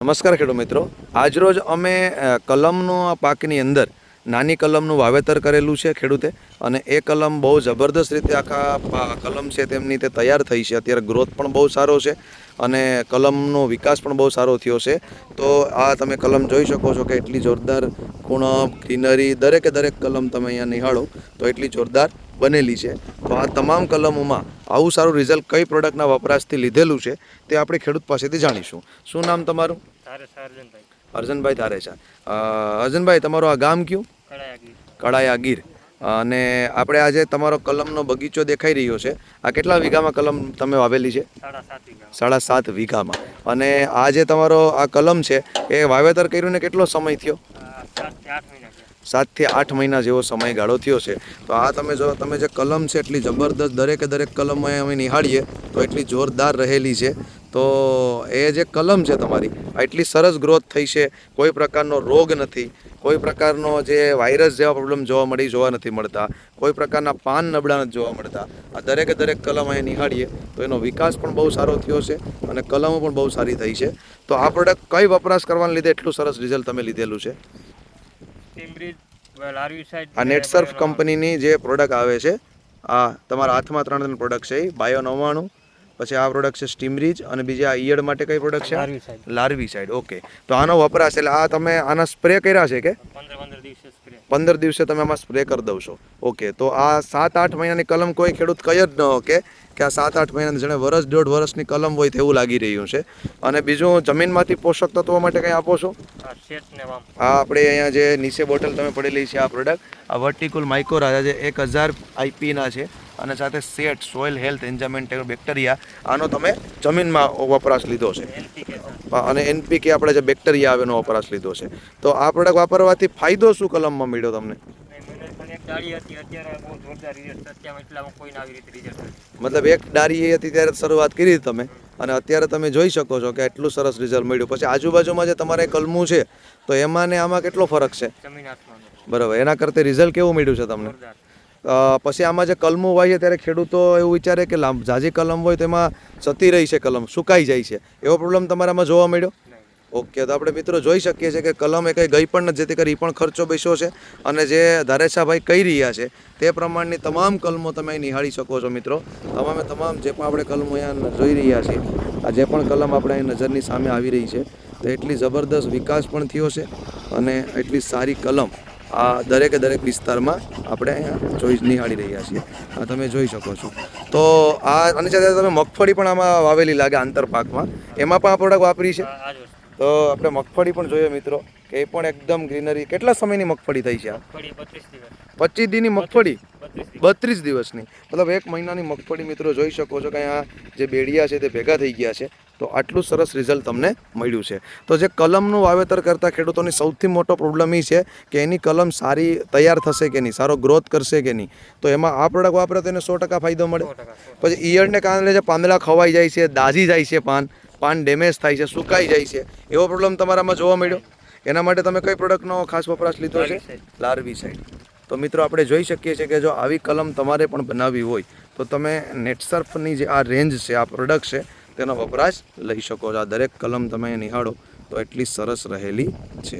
નમસ્કાર ખેડૂત મિત્રો, આજરોજ અમે કલમનો પાકની અંદર નાની કલમનું વાવેતર કરેલું છે ખેડૂતે, અને એ કલમ બહુ જબરદસ્ત રીતે આખા કલમ છે તેમની તે તૈયાર થઈ છે. અત્યારે ગ્રોથ પણ બહુ સારો છે અને કલમનો વિકાસ પણ બહુ સારો થયો છે. તો આ તમે કલમ જોઈ શકો છો કે એટલી જોરદાર કુણપ, ગ્રીનરી, દરેક કલમ તમે અહીંયા નિહાળો તો એટલી જોરદાર બનેલી છે. તો આ તમામ કલમોમાં આવું સારું રિઝલ્ટ કઈ પ્રોડક્ટના વપરાશથી લીધેલું છે તે આપણે ખેડૂત પાસેથી જાણીશું. શું નામ તમારું? અર્જનભાઈ ધારેચા. અર્જનભાઈ, તમારું આ ગામ કયું? કડાયા ગીર. અને આપણે આજે તમારો કલમનો બગીચો દેખાઈ રહ્યો છે. આ કેટલા વીઘામાં કલમ તમે વાવેલી છે? 7.5 વીઘામાં. અને આ જે તમારો આ કલમ છે એ વાવેતર કર્યું ને કેટલો સમય થયો? 7 થી 8 મહિના જેવો સમયગાળો થયો છે. તો આ તમે જે કલમ છે એટલી જબરદસ્ત, દરેક કલમ અમે નિહાળીએ તો એટલી જોરદાર રહેલી છે. તો એ જે કલમ છે તમારી એટલી સરસ ગ્રોથ થઈ છે, કોઈ પ્રકારનો રોગ નથી, કોઈ પ્રકારનો જે વાયરસ જેવા પ્રોબ્લેમ જોવા નથી મળતા, કોઈ પ્રકારના પાન નબળા નથી જોવા મળતા. આ દરેક કલમ અહીં નિહાળીએ તો એનો વિકાસ પણ બહુ સારો થયો છે અને કલમો પણ બહુ સારી થઈ છે. તો આ પ્રોડક્ટ કઈ વપરાશ કરવાને લીધે એટલું સરસ રિઝલ્ટ તમે લીધેલું છે? આ નેટસર્ફ કંપનીની જે પ્રોડક્ટ આવે છે, આ તમારા હાથમાં 3 પ્રોડક્ટ છે, બાયો 99, પછી આ પ્રોડક્ટ છે સ્ટીમરીજ, અને બીજી આ ઈયળ માટે કઈ પ્રોડક્ટ છે? લાર્વીસાઇડ. ઓકે. તો આનો વપરાશ એટલે આ તમે આના સ્પ્રે કર્યા છે કે 15 દિવસે તમે આમાં સ્પ્રે કરી દો છો? ઓકે. તો આ 7-8 મહિનાની કલમ કોઈ ખેડૂત કહી જ ન કે આ 7-8 મહિનાની જાણે વર્ષ 1.5 વર્ષની કલમ હોય તેવું લાગી રહ્યું છે. અને બીજું, જમીનમાંથી પોષક તત્વો માટે કંઈ આપો છો? આ આપણે અહીંયા જે નીચે બોટલ તમે પડેલી છે આ પ્રોડક્ટ, આ વર્ટિકલ માઇકોરા જે 1000 IPના છે, અને સાથે સેટ સોઇલ હેલ્થ એન્જાઇમેન્ટ બેક્ટેરિયા, આનો તમે જમીનમાં વપરાશ લીધો છે. અને NPK આપણે જે બેક્ટેરિયા આવે એનો વપરાશ લીધો છે. તો આ પ્રોડક્ટ વાપરવાથી ફાયદો શું કલમમાં મળ્યો તમને? મતલબ એક ડાળી હતી ત્યારે શરૂઆત કરી તમે, અને અત્યારે તમે જોઈ શકો છો કે એટલું સરસ રિઝલ્ટ મળ્યું. પછી આજુબાજુમાં જે તમારે કલમું છે તો એમાં ને આમાં કેટલો ફરક છે? બરાબર. એના કરતાં રિઝલ્ટ કેવું મળ્યું છે તમને? પછી આમાં જે કલમું હોય છે ત્યારે ખેડૂતો એવું વિચારે કે ઝાઝી કલમ હોય તો એમાં જતી રહી છે, કલમ સુકાઈ જાય છે, એવો પ્રોબ્લેમ તમારામાં જોવા મળ્યો? ઓકે. તો આપણે મિત્રો જોઈ શકીએ છીએ કે કલમ એ કંઈ ગઈ પણ નથી, જેથી કરી પણ ખર્ચો બેસ્યો છે. અને જે ધારેશાભાઈ કહી રહ્યા છે તે પ્રમાણની તમામ કલમો તમે નિહાળી શકો છો મિત્રો. તમામ જે પણ આપણે કલમો અહીંયા જોઈ રહ્યા છીએ, આ જે પણ કલમ આપણે અહીં નજરની સામે આવી રહી છે, તો એટલી જબરદસ્ત વિકાસ પણ થયો છે અને એટલી સારી કલમ આ દરેક વિસ્તારમાં આપણે અહીંયા નિહાળી રહ્યા છીએ. આ તમે જોઈ શકો છો. તો આની સાથે તમે મગફળી પણ આમાં વાવેલી લાગે આંતરપાકમાં, એમાં પણ આ પ્રોડક્ટ વાપરી છે? તો આપણે મગફળી પણ જોઈએ મિત્રો કે એ પણ એકદમ ગ્રીનરી. કેટલા સમયની મગફળી થઈ છે? 25 દીની મગફળી, 32 દિવસની, મતલબ 1 મહિનાની મગફળી. મિત્રો જોઈ શકો છો કે અહીંયા જે બેડિયા છે તે ભેગા થઈ ગયા છે. તો આટલું સરસ રિઝલ્ટ તમને મળ્યું છે. તો જે કલમનું વાવેતર કરતા ખેડૂતોની સૌથી મોટો પ્રોબ્લેમ એ છે કે એની કલમ સારી તૈયાર થશે કે નહીં, સારો ગ્રોથ કરશે કે નહીં. તો એમાં આ પ્રોડક્ટ વાપરે તો એને 100% ફાયદો મળે. પછી ઈયળને કારણે જે પાંદડા ખવાઈ જાય છે, દાઝી જાય છે, પાન ડેમેજ થાય છે, સુકાઈ જાય છે, એવો પ્રોબ્લેમ તમારામાં જોવા મળ્યો. એના માટે તમે કઈ પ્રોડક્ટનો ખાસ વપરાશ લીધો છે? લાર્વીસાઇડ. તો મિત્રો આપણે જોઈ શકીએ છીએ કે જો આવી કલમ તમારે પણ બનાવવી હોય તો તમે નેટસર્ફની જે આ રેન્જ છે, આ પ્રોડક્ટ છે, તેનો વપરાશ લઈ શકો છો. આ દરેક કલમ તમે નિહાળો તો એટલી સરસ રહેલી છે.